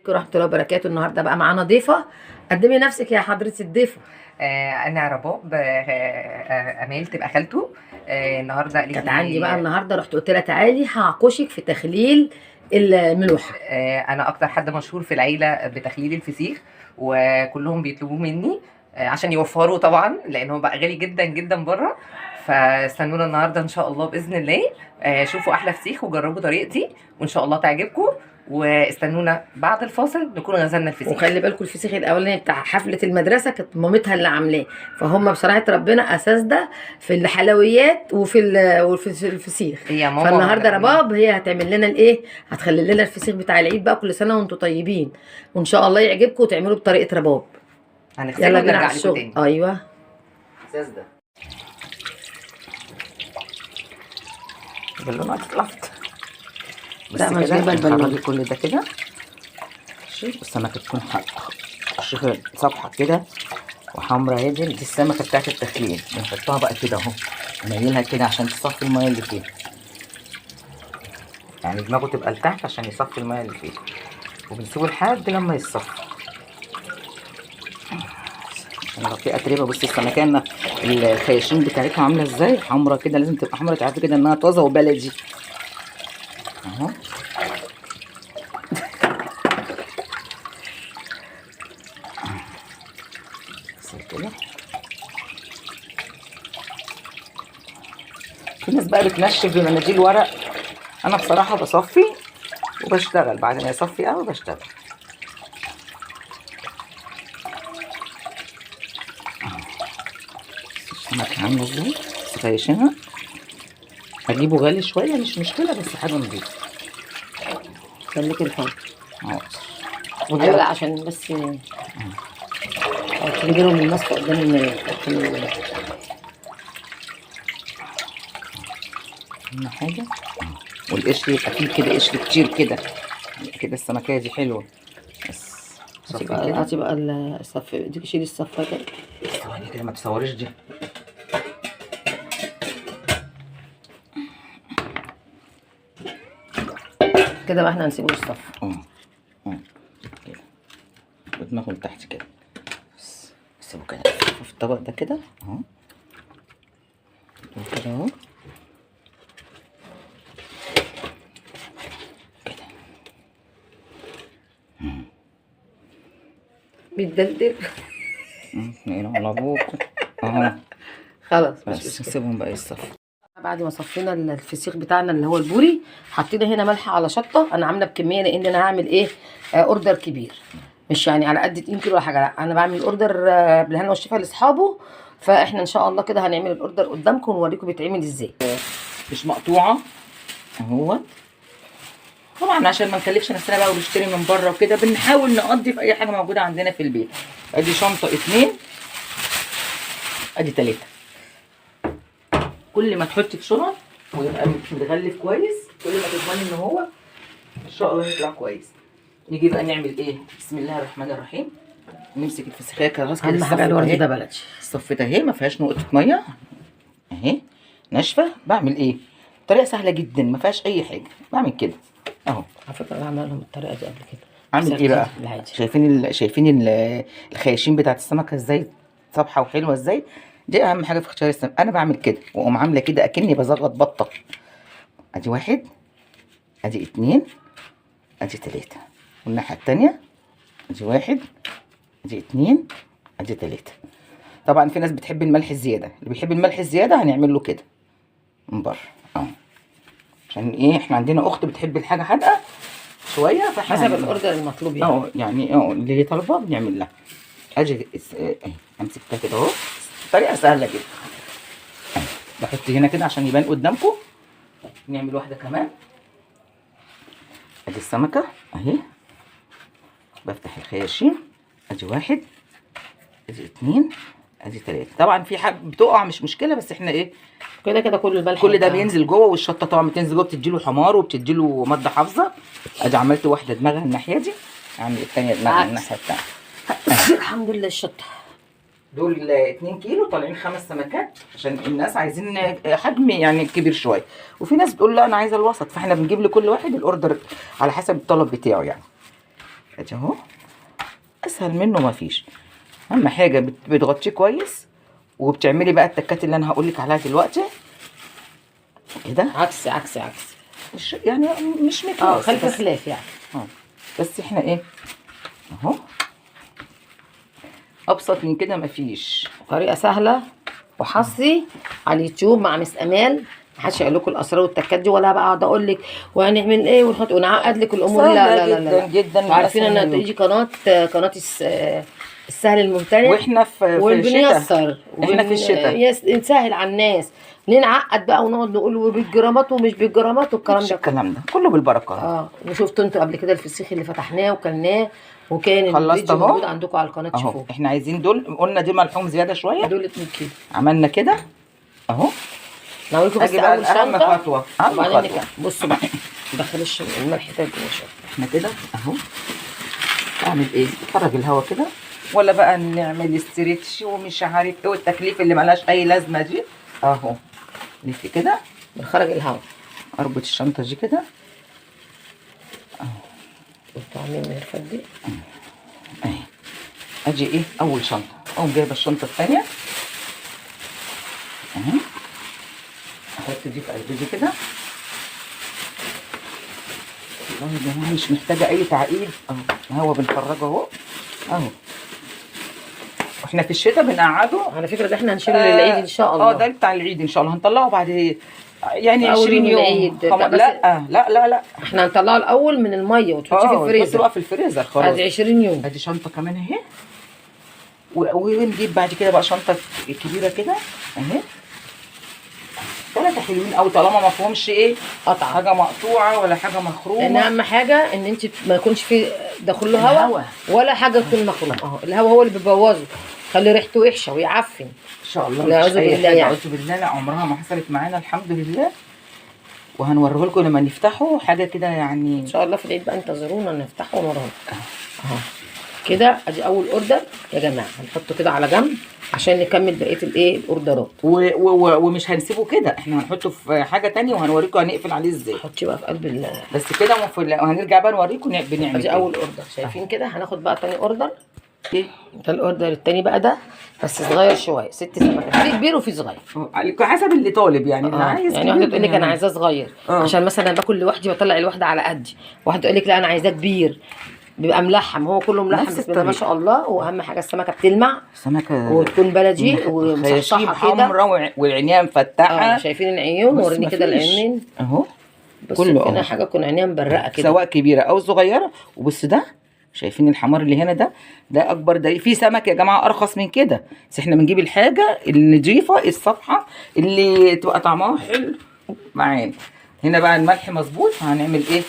عليكم ورحمه الله وبركاته. النهارده بقى معانا ضيفه. قدمي نفسك يا حضره الضيفه. انا رباب، امال تبقى خالته. النهارده قالت كانت لي عندي بقى النهارده، رحت قلت لها تعالي هعكشك في تخليل الملوحه. انا اكتر حد مشهور في العيله بتخليل الفسيخ، وكلهم بيطلبوه مني عشان يوفروا طبعا، لان هو بقى غالي جدا جدا بره. فاستنونا النهارده ان شاء الله باذن الله. شوفوا احلى فسيخ وجربوا طريقتي وان شاء الله تعجبكم. واستنونا بعد الفاصل نكون غزلنا الفسيخ. وخلي بالكم الفسيخ الاولاني بتاع حفله المدرسه كانت مامتها اللي عاملاه، فهم بصراحه ربنا اساس ده في الحلويات وفي الفسيخ. هي ماما فالنهارده رباب هي هتعمل لنا الايه، هتخلي لنا الفسيخ بتاع العيد بقى. كل سنه وانتم طيبين، وان شاء الله يعجبكم وتعملوا بطريقه رباب. يلا بينا على الشغل. ايوه اساس ده بالونه اتلفت. لا مش جايبه البالونه كل ده كده. السمكه تكون شوفي صفحه كده وحمرا. هي دي السمكه بتاعت التخليل. بنحطها بقى كده اهو، نميلها كده عشان تصفي الميه اللي فيها، يعني دماغه تبقى لتحت عشان يصفي الميه اللي فيها، وبنسيبه لحد لما يصفي. عشان لو في اتربه، بصي السمكه الخياشيم بتاعتها عامله ازاي، حمرا كده، لازم تبقى حمرا تعرفي كده انها طازه وبلدي اهو. كده في ناس بقى بتنشف بمناديل ورق، انا بصراحه بصفي وبشتغل بعد ما يصفي قوي بشتغل. السمكه عامله ازاي، خيشينها. هجيبه غالي شويه مش مشكله، بس حاجه نضيفه. خليك الفرق اهو. ايوه عشان بس تجيب لهم الماسك قدام المرايه. اهم حاجه والقشر يبقى فيه كده، قشر كتير كده كده. السمكيه دي حلوه. بس هاتي بقى الصف دي، شيلي الصفه كده. ثواني كده ما تصوريش دي. كده بقى احنا هنسيبه الصف. كده ودماغه لتحت كده. بس سيبه كده في الطبق ده كده اهو، كده اهو كده. بيتدلدل. على ابوك اهو. خلاص بس نسيبهم بقى يصفوا. بعد ما صفينا الفسيخ بتاعنا اللي هو البوري، حطينا هنا ملح على شطه. انا عامله بكميه لان انا هعمل ايه، اوردر كبير، مش يعني على قد 2 كيلو ولا حاجه. لا انا بعمل اوردر بالهنا والشفا لاصحابه. فاحنا ان شاء الله كده هنعمل الاوردر قدامكم ونوريكم بيتعمل ازاي. مش مقطوعه اهو طبعا عشان ما نكلفش نفسنا بقى ونشتري من بره وكده. بنحاول نقضي في اي حاجه موجوده عندنا في البيت. ادي شنطه 2، ادي 3. كل ما تحطي في شنط ويبقى متغلف كويس، كل ما تضمني ان هو ان شاء الله يطلع كويس. نيجي بقى نعمل ايه، بسم الله الرحمن الرحيم. نمسك الفسيخيه كده كده. اهم حاجه الورد ده بلدي. الصفيت اهي ما فيهاش نقطه ميه اهي، ناشفه. بعمل ايه، طريقه سهله جدا ما فيهاش اي حاجه. بعمل كده اهو. على فكره انا عامله لهم الطريقه دي قبل كده. عامل ايه بقى، شايفين الخياشيم بتاعت السمكه ازاي صبحه وحلوه ازاي. دي اهم حاجه في اختيار السمك. انا بعمل كده واقوم عامله كده اكني بزغط بطه. ادي 1، ادي 2، ادي 3. والناحيه التانيه ادي 1، ادي 2، ادي 3. طبعا في ناس بتحب الملح الزياده، اللي بيحب الملح الزياده هنعمل له كده من بره اهو. عشان ايه، احنا عندنا اخت بتحب الحاجه حادقه شويه، فاحنا حسب الاوردر المطلوب يعني. يعني اللي هي طالباه بنعمل لها. اجي امسك ده كده اهو، طريقه سهله جدا. بحط هنا كده عشان يبان قدامكم. نعمل واحده كمان. ادي السمكه اهي، بفتح الخياشيم. ادي 1، ادي 2، ادي 3. طبعا في حاجه بتقع مش مشكله، بس احنا ايه كده كده كل ده بينزل جوه. والشطه طبعا بتنزل جوه، بتديله حمار وبتديله ماده حافظه. ادي عملت واحده دماغها الناحيه دي، اعمل الثانيه دماغها الناحيه الثانيه. الحمد لله الشطه. دول 2 كيلو طالعين 5 سمكات، عشان الناس عايزين حجم يعني كبير شويه. وفي ناس بتقول لا انا عايزه الوسط، فاحنا بنجيب لكل واحد الاوردر على حسب الطلب بتاعه يعني. ادي اهو، اسهل منه مفيش. اهم حاجه بتغطيه كويس، وبتعملي بقى التكات اللي انا هقولك عليها دلوقتي كده. عكس مش يعني مش مقياس، خلف بس خلاف يعني. بس احنا ايه اهو، ابسط من كده مفيش. طريقه سهله وحصري على اليوتيوب مع مس امال. محدش هيقول لكم الاسرار والتكات دي، ولا بقى اقعد اقول لك وهنعمل ايه ونحط ونعقد لك الامور. لا لا لا لا, لا. جدا عارفين ان تيجي قناه السهل الممتنع، واحنا في الشتاء، وبنيسر احنا في الشتاء نسهل على الناس. نعقد بقى ونقعد نقول وبالجرامات ومش بالجرامات والكلام ده. الكلام ده كله بالبركه. وشفتوا انتوا قبل كده الفسيخ اللي فتحناه وكلناه، وكان الفيديو موجود عندكم على القناه تشوفوه. احنا عايزين دول، قلنا دي ملحوم زياده شويه، دول 2 كيلو. عملنا كده اهو. نوريكم بس اول اهم شنطه خطوه، وبعدين بصوا بقى ندخل الملح ده جوه شويه. احنا كده اهو. اعمل ايه؟ خرج الهواء كده، ولا بقى نعمل استريتش ومش عارف ايه والتكليف اللي ملهاش اي لازمه دي اهو. لف كده بنخرج الهواء. اربط الشنطه دي كده اهو. انتوا عاملين من الفدي اهي. اجي ايه اول شنطه، اقوم جايبه الشنطه الثانيه اهي، احط دي في قلب دي كده. والله يا جماعه مش محتاجه اي تعقيد اهو. الهوا بنخرجه اهو اهو. واحنا في الشتاء بنقعده على فكره. ده احنا هنشيله للعيد ان شاء الله. ده بتاع العيد ان شاء الله. هنطلعه بعد يعني 20 يوم. العيد. لا احنا هنطلعه الاول من الميه وتحطيه في الفريزر. بقى في الفريزر خلاص. بعد 20 يوم. ادي شنطه كمان اهي. ونجيب بعد كده بقى شنطه كبيره كده اهي. 3 حلوين قوي طالما ما فيهمش ايه قطعه، حاجه مقطوعه ولا حاجه مخرومه. لان اهم حاجه ان انت ما يكونش في داخل له هواء ولا حاجه تكون مخرومه. الهواء هو اللي بيبوظه، خلي ريحته وحشه ويعفن ان شاء الله. لا اعوذ بالله يعني. اعوذ بالله، لا عمرها ما حصلت معانا الحمد لله. وهنوريه لكم لما نفتحه حاجه كده يعني ان شاء الله في العيد بقى انتظرونا نفتحه ونوريه اهو كده. ادي اول اوردر يا جماعه، هنحطه كده على جنب عشان نكمل بقيه الايه الاوردرات. ومش هنسيبه كده، احنا هنحطه في حاجه تانية وهنوريكم هنقفل عليه ازاي. حطيه بقى في قلب بس كده وهنرجع بقى نوريكم بنعمل ادي ايه. اول اوردر شايفين كده. هناخد بقى تاني اوردر. ايه ده الاوردر التاني بقى، ده بس صغير شويه. 6 سمكات، في كبير وفي صغير حسب اللي طالب يعني. اللي عايز يعني واحده تقول لك انا عايزاه صغير عشان مثلا باكل لوحدي واطلع الواحده على قدي. واحده تقول لك لا انا عايزاه كبير بيبقى ملحم. هو كله ملحم بسم الله ما شاء الله. واهم حاجه السمكه بتلمع، سمكه وتكون بلدي ومصحصحه كده والعينيها مفتحه. شايفين العيون؟ وريني كده العينين اهو. كله هنا حاجه تكون عينيها مبرقه كده سواء كبيره او صغيره. وبص ده، شايفين الحمار اللي هنا ده اكبر. ده في سمك يا جماعه ارخص من كده، بس احنا بنجيب الحاجه النضيفه الصفحه اللي تبقى طعمها حلو معانا. هنا بقى الملح مظبوط. هنعمل ايه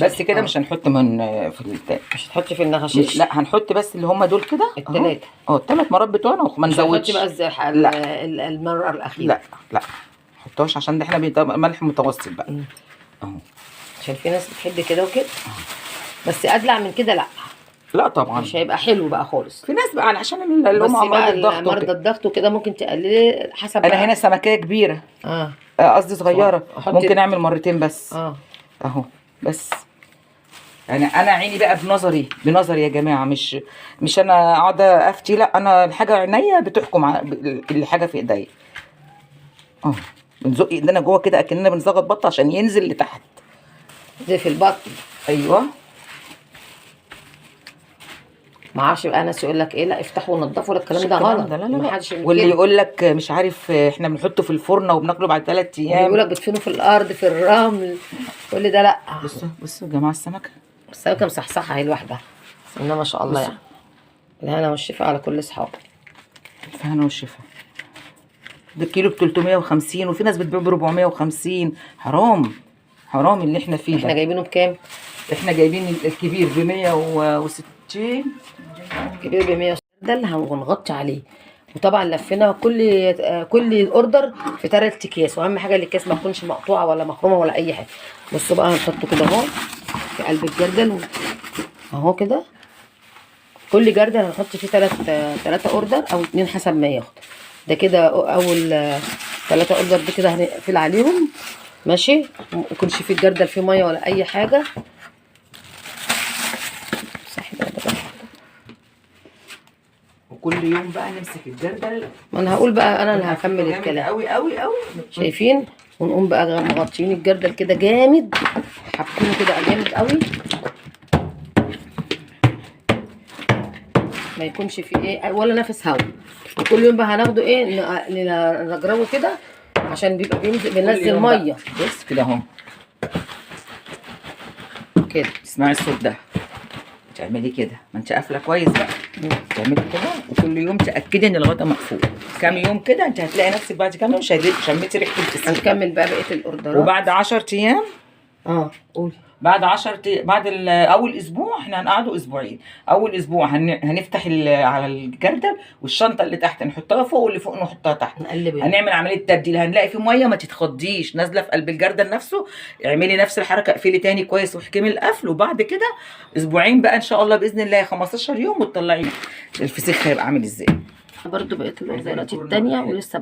بس كده؟ مش هنحط من في التاني. مش هتحطي في النغشيش؟ لا هنحط بس اللي هم دول كده الثلاثه. ال3 مرات بتوعنا وما نزودش. بقى ازاي المره الاخيره؟ لا حطوش عشان ده احنا ملح متوسط بقى اهو. عشان في ناس بتحب كده وكده بس ادلع من كده لا طبعا مش هيبقى حلو بقى خالص. في ناس بقى علشان اللي هم مرضى الضغط وكده ممكن تقللي حسب. انا هنا سمكيه كبيره قصدي صغيره ممكن اعمل مرتين بس اهو. بس يعني انا عيني بقى بنظري يا جماعه. مش انا اقعد افتي، لا انا الحاجه عينيا بتحكم على الحاجه في ايديا اهو. بنزق ايدينا جوه كده اكننا بنزغط بط عشان ينزل لتحت زي في البطن. ايوه. ما اعرفش بقى ناس يقول لك ايه لا افتحوا ونضفوا. الكلام ده غلط. ما حدش. واللي يقول لك مش عارف احنا بنحطه في الفرن وبناكله بعد 3 ايام. يقول لك بتفينه في الارض في الرمل. كل ده لا. بصوا يا جماعه السمكه مصحصحه اهي لوحدها. انما ما شاء الله يعني. الهنا والشفا على كل اصحاب. الهنا والشفا. ده الكيلو ب350 وفي ناس بتبيع ب450. حرام اللي احنا فيه ده. احنا جايبينه بكام؟ احنا جايبين الكبير ب160. الكبير ب100. ده اللي هنغطي عليه. وطبعا لفينا كل اوردر في 3 اكياس. واهم حاجه الاكياس ما تكونش مقطوعه ولا مخرومه ولا اي حاجه. بصوا بقى هنحطه كده اهو في قلب الجردل اهو كده. كل جردل هنحط فيه 3 اوردر او 2 حسب ما ياخد. ده كده اول 3 اوردر دي كده هنقفل عليهم ماشي. ما يكونش فيه الجردل فيه ميه ولا اي حاجه. صح ده كل يوم بقى نمسك الجردل. ما انا هقول بقى، انا اللي هكمل جامد الكلام. قوي قوي قوي. شايفين؟ ونقوم بقى مغطيين الجردل كده جامد، حاطينه كده جامد قوي، ما يكونش فيه ايه ولا نفس هوا. وكل يوم بقى هناخده ايه، نجربه كده عشان بيبقى بينزل ميه. بص كده اهو كده. تسمعي الصوت ده، تعملي كده، ما انت قافله كويس بقى، تعملي كده وكل يوم تاكدي ان الغطا مقفول. كام يوم كده انت هتلاقي نفسك بعد كام يوم شميتي ريحه الفسيخ. هنكمل بقى بقيه الاوردرات. وبعد 10 ايام قولي. بعد اول اسبوع احنا هنقعدوا اسبوعين. اول اسبوع هنفتح على الجردل، والشنطه اللي تحت نحطها فوق واللي فوق نحطها تحت. هنعمل عمليه تبديل. هنلاقي في ميه ما تتخضيش نازله في قلب الجردل نفسه، اعملي نفس الحركه، اقفلي تاني كويس واحكمي القفل. وبعد كده اسبوعين بقى ان شاء الله باذن الله 15 يوم وتطلعي الفسيخ هيبقى عامل ازاي. برضو بقيه الاوردرات التانيه ولسه